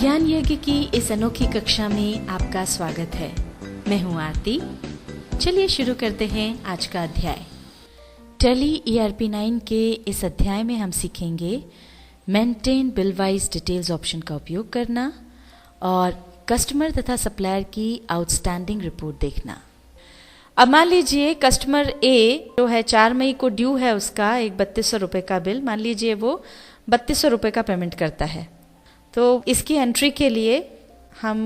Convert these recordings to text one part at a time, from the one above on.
ज्ञान यज्ञ की इस अनोखी कक्षा में आपका स्वागत है। मैं हूं आरती। चलिए शुरू करते हैं आज का अध्याय। टैली ERP 9 के इस अध्याय में हम सीखेंगे maintain bill wise details option का उपयोग करना और कस्टमर तथा सप्लायर की आउटस्टैंडिंग रिपोर्ट देखना। अब मान लीजिए कस्टमर A जो है 4 मई को ड्यू है, उसका एक 3200 रुपये का बिल, मान लीजिए वो 3200 रुपये का पेमेंट करता है। तो इसकी एंट्री के लिए हम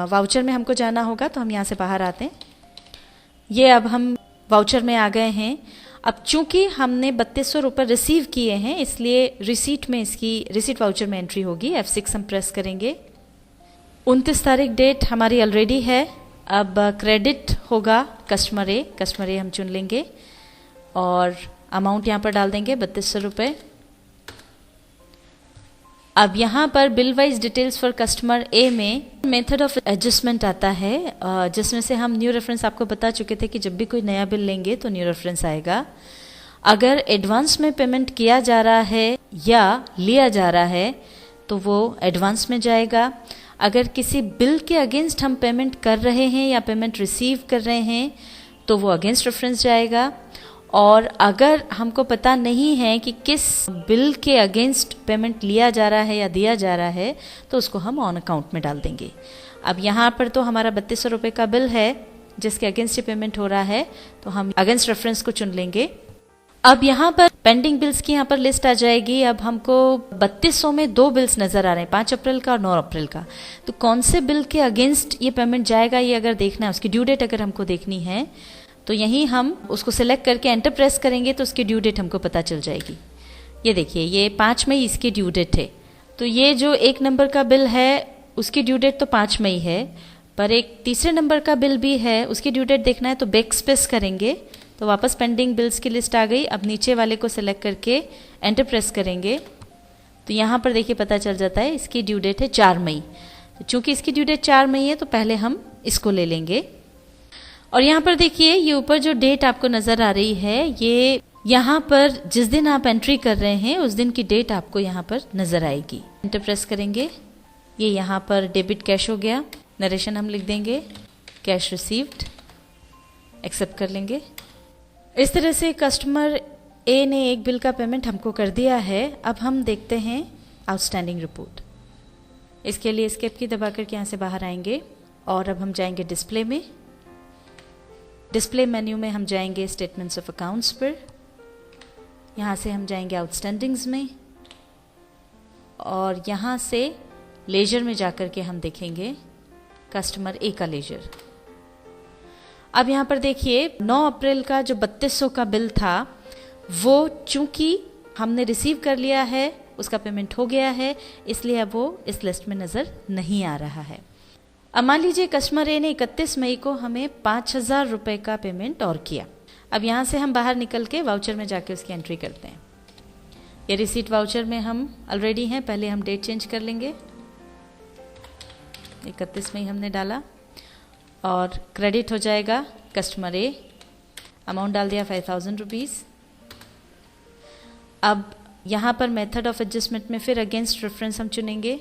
वाउचर में हमको जाना होगा, तो हम यहाँ से बाहर आते हैं। ये अब हम वाउचर में आ गए हैं। अब चूंकि हमने 3200 रुपये रिसीव किए हैं, इसलिए रिसीट में इसकी रिसीट वाउचर में एंट्री होगी। F6 हम प्रेस करेंगे। 29 तारीख डेट हमारी ऑलरेडी है। अब क्रेडिट होगा कस्टमर ए हम चुन लेंगे और अमाउंट यहाँ पर डाल देंगे 3200 रुपये। अब यहाँ पर bill wise details for customer A में मेथड ऑफ एडजस्टमेंट आता है, जिसमें से हम न्यू रेफरेंस आपको बता चुके थे कि जब भी कोई नया बिल लेंगे तो न्यू रेफरेंस आएगा। अगर एडवांस में पेमेंट किया जा रहा है या लिया जा रहा है तो वो एडवांस में जाएगा। अगर किसी बिल के अगेंस्ट हम पेमेंट कर रहे हैं या पेमेंट रिसीव कर रहे हैं तो वो अगेंस्ट रेफरेंस जाएगा। और अगर हमको पता नहीं है कि किस बिल के अगेंस्ट पेमेंट लिया जा रहा है या दिया जा रहा है तो उसको हम ऑन अकाउंट में डाल देंगे। अब यहाँ पर तो हमारा 3200 रुपये का बिल है जिसके अगेंस्ट पेमेंट हो रहा है, तो हम अगेंस्ट रेफरेंस को चुन लेंगे। अब यहाँ पर पेंडिंग बिल्स की यहाँ पर लिस्ट आ जाएगी। अब हमको 3200 में 2 बिल्स नजर आ रहे हैं, 5 अप्रैल का और 9 अप्रैल का। तो कौन से बिल के अगेंस्ट ये पेमेंट जाएगा ये अगर देखना है, उसकी ड्यू डेट अगर हमको देखनी है तो यहीं हम उसको सिलेक्ट करके एंटर प्रेस करेंगे तो उसकी ड्यू डेट हमको पता चल जाएगी। ये देखिए, ये 5 मई इसकी ड्यू डेट है। तो ये जो 1 नंबर का बिल है उसकी ड्यू डेट तो 5 मई है, पर एक तीसरे नंबर का बिल भी है, उसकी ड्यू डेट देखना है तो बैक स्पेस करेंगे तो वापस पेंडिंग बिल्स की लिस्ट आ गई। अब नीचे वाले को सिलेक्ट करके एंटर प्रेस करेंगे तो यहाँ पर देखिए पता चल जाता है इसकी ड्यू डेट है 4 मई। तो चूंकि इसकी ड्यू डेट 4 मई है तो पहले हम इसको ले लेंगे। और यहाँ पर देखिए ये ऊपर जो डेट आपको नजर आ रही है, ये यहाँ पर जिस दिन आप एंट्री कर रहे हैं उस दिन की डेट आपको यहाँ पर नजर आएगी। एंटर प्रेस करेंगे, ये यहाँ पर डेबिट कैश हो गया। नरेशन हम लिख देंगे कैश रिसीव्ड, एक्सेप्ट कर लेंगे। इस तरह से कस्टमर ए ने एक बिल का पेमेंट हमको कर दिया है। अब हम देखते हैं आउटस्टैंडिंग रिपोर्ट। इसके लिए एस्केप की दबा करके यहाँ से बाहर आएंगे और अब हम जाएंगे डिस्प्ले में। डिस्प्ले मेन्यू में हम जाएंगे स्टेटमेंट्स ऑफ अकाउंट्स पर। यहाँ से हम जाएंगे आउटस्टैंडिंग्स में और यहाँ से लेजर में जाकर के हम देखेंगे कस्टमर ए का लेजर। अब यहाँ पर देखिए 9 अप्रैल का जो 3200 का बिल था वो चूंकि हमने रिसीव कर लिया है, उसका पेमेंट हो गया है, इसलिए अब वो इस लिस्ट में नज़र नहीं आ रहा है। अब मान लीजिए कस्टमर ए ने 31 मई को हमें 5000 रुपये का पेमेंट और किया। अब यहाँ से हम बाहर निकल के वाउचर में जाके उसकी एंट्री करते हैं। ये रिसीट वाउचर में हम ऑलरेडी हैं, पहले हम डेट चेंज कर लेंगे। 31 मई हमने डाला और क्रेडिट हो जाएगा कस्टमर ए, अमाउंट डाल दिया 5000 रुपीज़। अब यहाँ पर मेथड ऑफ एडजस्टमेंट में फिर अगेंस्ट रेफरेंस हम चुनेंगे।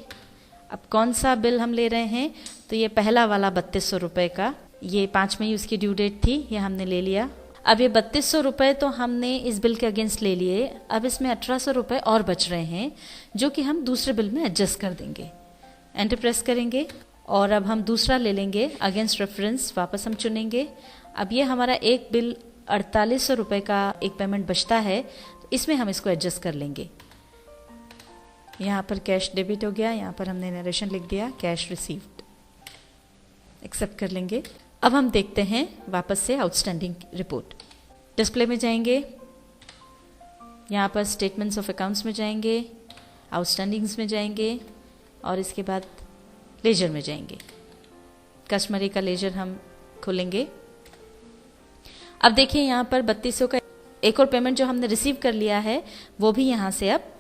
अब कौन सा बिल हम ले रहे हैं, तो ये पहला वाला 3200 रुपये का, ये 5 मई उसकी ड्यू डेट थी, ये हमने ले लिया। अब ये 3200 रुपये तो हमने इस बिल के अगेंस्ट ले लिए। अब इसमें 1800 रुपये और बच रहे हैं जो कि हम दूसरे बिल में एडजस्ट कर देंगे। एंटर प्रेस करेंगे और अब हम दूसरा ले लेंगे अगेंस्ट रेफरेंस, वापस हम चुनेंगे। अब ये हमारा एक बिल 4800 रुपये का एक पेमेंट बचता है, तो इसमें हम इसको एडजस्ट कर लेंगे। यहाँ पर कैश डेबिट हो गया, यहाँ पर हमने नरेशन लिख दिया कैश रिसीव्ड, एक्सेप्ट कर लेंगे। अब हम देखते हैं वापस से आउटस्टैंडिंग रिपोर्ट। डिस्प्ले में जाएंगे, यहाँ पर स्टेटमेंट्स ऑफ अकाउंट्स में जाएंगे, आउटस्टैंडिंग्स में जाएंगे और इसके बाद लेजर में जाएंगे। कस्टमर ए का लेजर हम खोलेंगे। अब देखिए यहाँ पर 3200 का एक और पेमेंट जो हमने रिसीव कर लिया है वो भी यहाँ से अब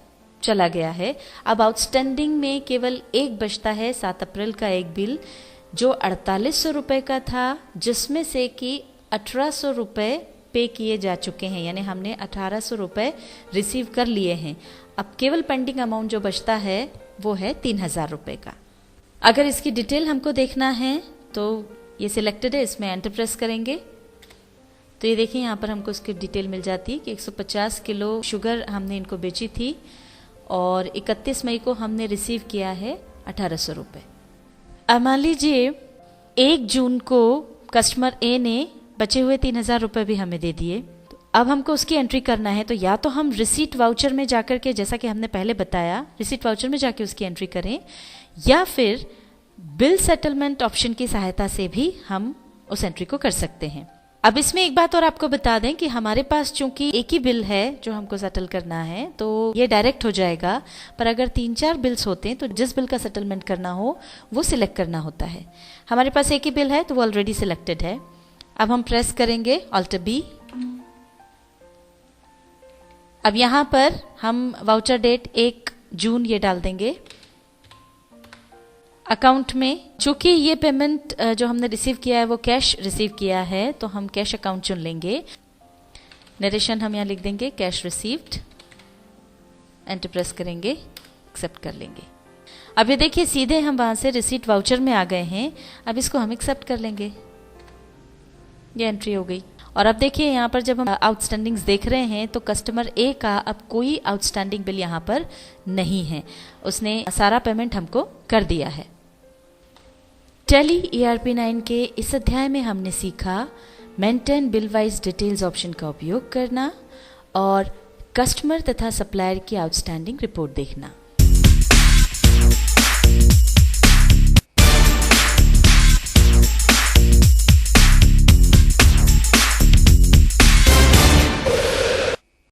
चला गया है। अब आउटस्टैंडिंग में केवल एक बचता है, 7 अप्रैल का एक बिल जो 4800 रुपये का था, जिसमें से कि 1800 रुपये पे किए जा चुके हैं, यानी हमने 1800 रुपये रिसीव कर लिए हैं। अब केवल पेंडिंग अमाउंट जो बचता है वो है 3000 रुपये का। अगर इसकी डिटेल हमको देखना है तो ये सिलेक्टेड है, इसमें एंटर प्रेस करेंगे तो ये देखिए यहाँ पर हमको इसकी डिटेल मिल जाती है कि 150 किलो शुगर हमने इनको बेची थी और 31 मई को हमने रिसीव किया है 1800 रुपये। अब मान लीजिए 1 जून को कस्टमर ए ने बचे हुए 3000 रुपये भी हमें दे दिए। तो अब हमको उसकी एंट्री करना है, तो या तो हम रिसीट वाउचर में जाकर के, जैसा कि हमने पहले बताया, रिसीट वाउचर में जाके उसकी एंट्री करें, या फिर बिल सेटलमेंट ऑप्शन की सहायता से भी हम उस एंट्री को कर सकते हैं। अब इसमें एक बात और आपको बता दें कि हमारे पास चूंकि एक ही बिल है जो हमको सेटल करना है तो ये डायरेक्ट हो जाएगा, पर अगर 3-4 बिल्स होते हैं तो जिस बिल का सेटलमेंट करना हो वो सिलेक्ट करना होता है। हमारे पास एक ही बिल है तो वो ऑलरेडी सिलेक्टेड है। अब हम प्रेस करेंगे Alt B। अब यहाँ पर हम वाउचर डेट 1 जून ये डाल देंगे। अकाउंट में चूंकि ये पेमेंट जो हमने रिसीव किया है वो कैश रिसीव किया है तो हम कैश अकाउंट चुन लेंगे। नरेशन हम यहाँ लिख देंगे कैश रिसीव्ड, एंटर प्रेस करेंगे, एक्सेप्ट कर लेंगे। अब ये देखिए सीधे हम वहाँ से रिसीट वाउचर में आ गए हैं। अब इसको हम एक्सेप्ट कर लेंगे, ये एंट्री हो गई। और अब देखिए यहाँ पर जब हम आउटस्टैंडिंग्स देख रहे हैं तो कस्टमर ए का अब कोई आउटस्टैंडिंग बिल यहाँ पर नहीं है, उसने सारा पेमेंट हमको कर दिया है। टैली ERP9 के इस अध्याय में हमने सीखा maintain bill wise details option का उपयोग करना और कस्टमर तथा सप्लायर की आउटस्टैंडिंग रिपोर्ट देखना।